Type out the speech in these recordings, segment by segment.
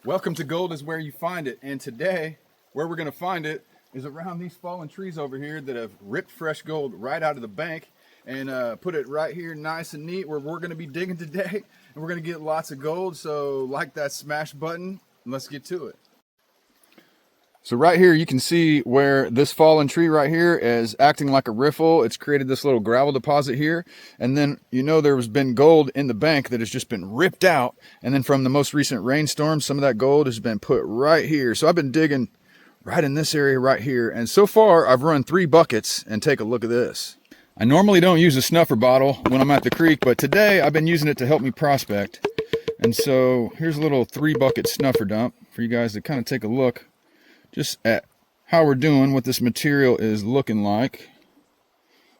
Welcome to Gold is Where You Find It. And today, where we're going to find it is around these fallen trees over here that have ripped fresh gold right out of the bank and put it right here nice and neat where we're going to be digging today. And we're going to get lots of gold. So like that smash button and let's get to it. So right here you can see where this fallen tree right here is acting like a riffle. It's created this little gravel deposit here. And then there has been gold in the bank that has just been ripped out. And then from the most recent rainstorm, some of that gold has been put right here. So I've been digging right in this area right here. And so far I've run 3 buckets, and take a look at this. I normally don't use a snuffer bottle when I'm at the creek, but today I've been using it to help me prospect. And so here's a little 3 bucket snuffer dump for you guys to kind of take a look just at how we're doing, what this material is looking like.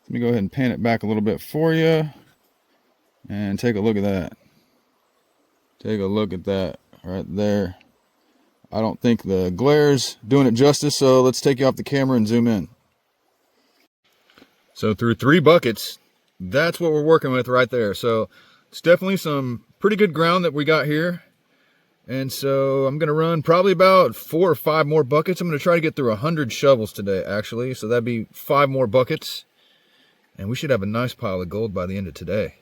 Let me go ahead and pan it back a little bit for you and take a look at that. Take a look at that right there. I don't think the glare's doing it justice, so let's take you off the camera and zoom in. So through 3 buckets, that's what we're working with right there. So it's definitely some pretty good ground that we got here. And so I'm going to run probably about 4 or 5 more buckets. I'm going to try to get through 100 shovels today, actually. So that'd be 5 more buckets. And we should have a nice pile of gold by the end of today.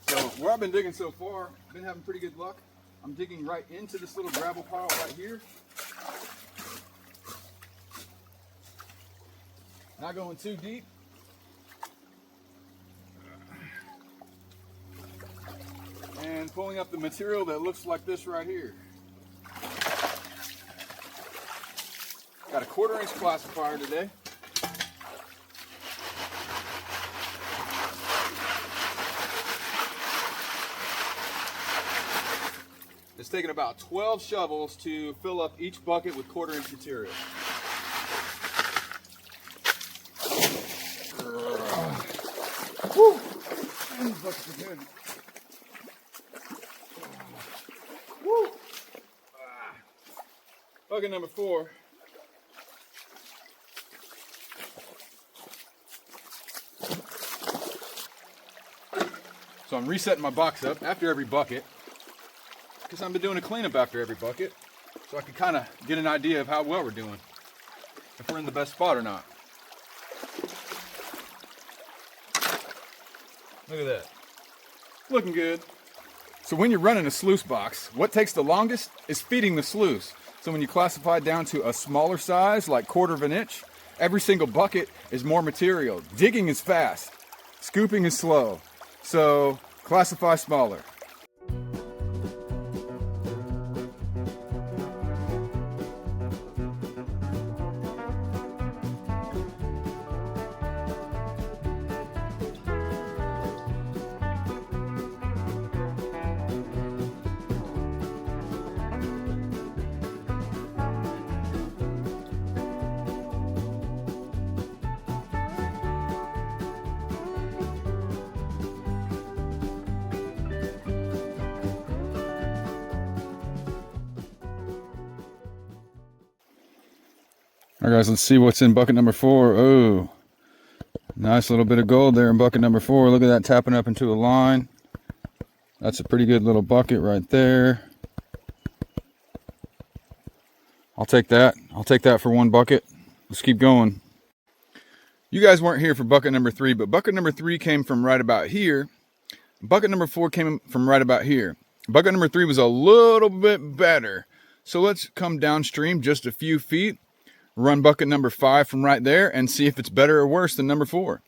So where I've been digging so far, I've been having pretty good luck. I'm digging right into this little gravel pile right here. Not going too deep. And pulling up the material that looks like this right here. Got a 1/4 inch classifier today. It's taken about 12 shovels to fill up each bucket with 1/4 inch material. Woo! Man, these buckets are good. Woo! Bucket number 4. So I'm resetting my box up after every bucket because I've been doing a cleanup after every bucket so I can kind of get an idea of how well we're doing, if we're in the best spot or not. Look at that. Looking good. So when you're running a sluice box, what takes the longest is feeding the sluice. So when you classify down to a smaller size, like 1/4 inch, every single bucket is more material. Digging is fast, scooping is slow. So classify smaller. All right, guys, let's see what's in bucket number 4. Oh, nice little bit of gold there in bucket number 4. Look at that, tapping up into a line. That's a pretty good little bucket right there. I'll take that. I'll take that for 1 bucket. Let's keep going. You guys weren't here for bucket number 3, but bucket number 3 came from right about here. Bucket number 4 came from right about here. Bucket number 3 was a little bit better. So let's come downstream just a few feet. Run bucket number 5 from right there and see if it's better or worse than number 4.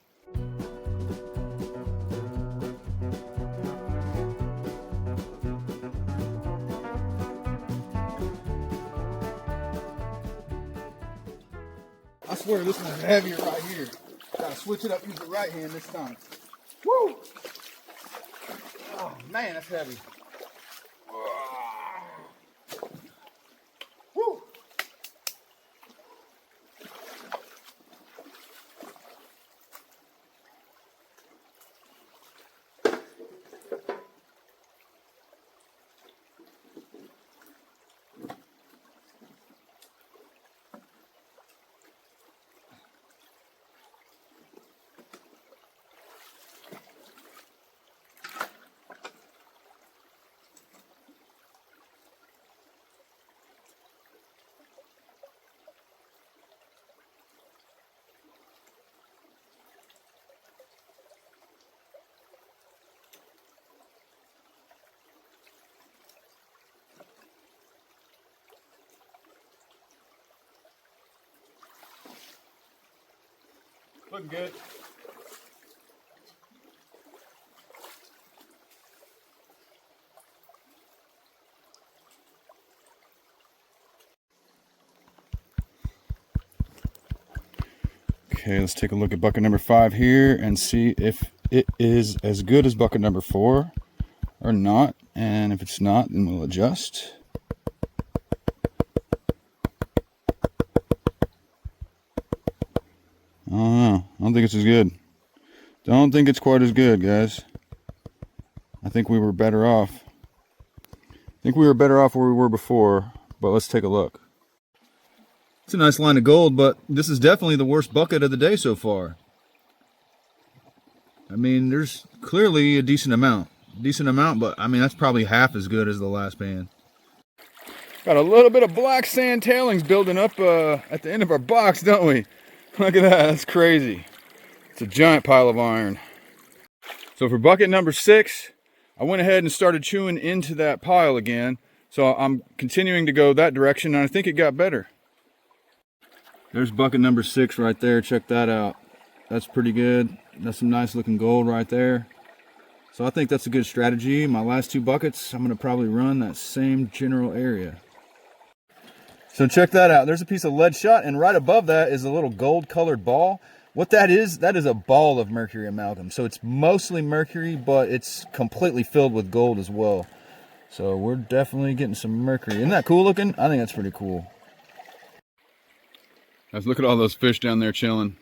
I swear this one's heavier right here. Gotta switch it up, use the right hand this time. Woo! Oh man, that's heavy. Woo! Looking good. Okay, let's take a look at bucket number 5 here and see if it is as good as bucket number 4 or not. And if it's not, then we'll adjust. I don't know. I don't think it's as good. Don't think it's quite as good, guys. I think we were better off. I think we were better off where we were before, but let's take a look. It's a nice line of gold, but this is definitely the worst bucket of the day so far. I mean, there's clearly a decent amount. But I mean, that's probably half as good as the last pan. Got a little bit of black sand tailings building up at the end of our box, don't we? Look at that, that's crazy. It's a giant pile of iron. So for bucket number 6, I went ahead and started chewing into that pile again. So I'm continuing to go that direction, and I think it got better. There's bucket number 6 right there. Check that out. That's pretty good. That's some nice looking gold right there. So I think that's a good strategy. My last 2 buckets, I'm going to probably run that same general area. So check that out. There's a piece of lead shot, and right above that is a little gold colored ball. What that is a ball of mercury amalgam. So it's mostly mercury, but it's completely filled with gold as well. So we're definitely getting some mercury. Isn't that cool looking? I think that's pretty cool. Guys, look at all those fish down there chilling.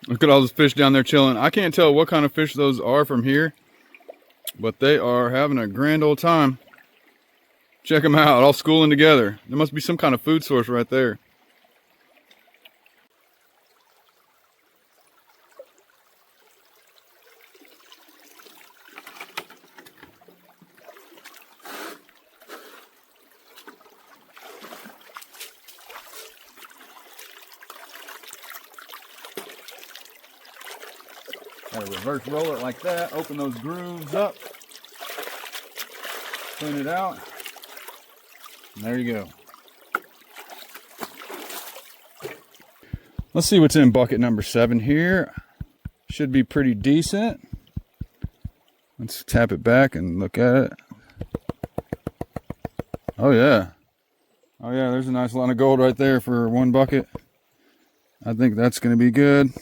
Look at all those fish down there chilling. I can't tell what kind of fish those are from here, but they are having a grand old time. Check them out, all schooling together. There must be some kind of food source right there. Gotta reverse roll it like that, open those grooves up, clean it out, and there you go. Let's see what's in bucket number 7 here. Should be pretty decent. Let's tap it back and look at it. Oh yeah. Oh yeah, there's a nice line of gold right there for 1 bucket. I think that's going to be good.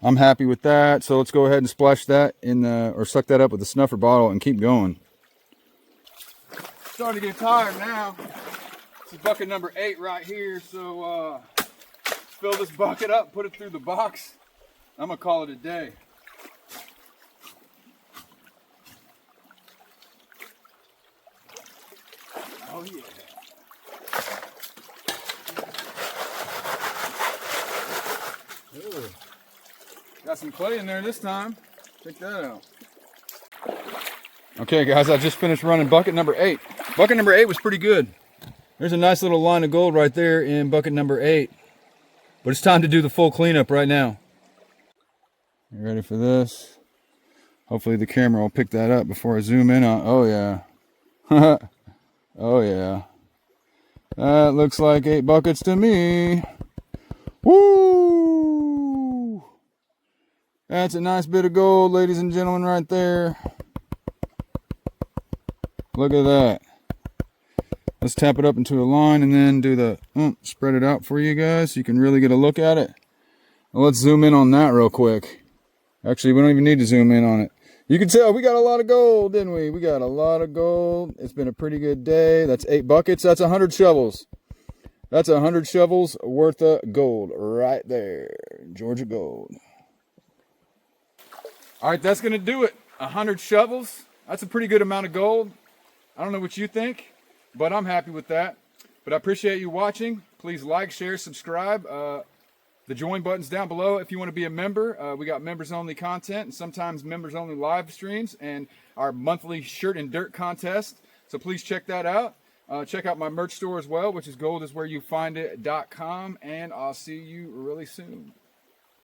I'm happy with that, so let's go ahead and splash that in the, or suck that up with the snuffer bottle and keep going. Starting to get tired now. This is bucket number 8 right here, so fill this bucket up, put it through the box. I'm gonna call it a day. Oh yeah. Ooh. Got some clay in there this time. Check that out. Okay guys, I just finished running bucket number 8. Bucket number 8 was pretty good. There's a nice little line of gold right there in bucket number 8. But it's time to do the full cleanup right now. You ready for this? Hopefully the camera will pick that up before I zoom in on. Oh yeah. Oh yeah. That looks like 8 buckets to me. Woo! That's a nice bit of gold, ladies and gentlemen, right there. Look at that. Let's tap it up into a line and then do the spread it out for you guys so you can really get a look at it. Well, let's zoom in on that real quick. Actually, we don't even need to zoom in on it. You can tell we got a lot of gold, didn't we? We got a lot of gold. It's been a pretty good day. That's 8 buckets. That's 100 shovels. That's 100 shovels worth of gold right there. Georgia gold. All right, that's going to do it. 100 shovels. That's a pretty good amount of gold. I don't know what you think, but I'm happy with that. But I appreciate you watching. Please like, share, subscribe. The join button's down below if you want to be a member. We got members-only content and sometimes members-only live streams and our monthly shirt and dirt contest. So please check that out. Check out my merch store as well, which is goldiswhereyouFindit.com. And I'll see you really soon.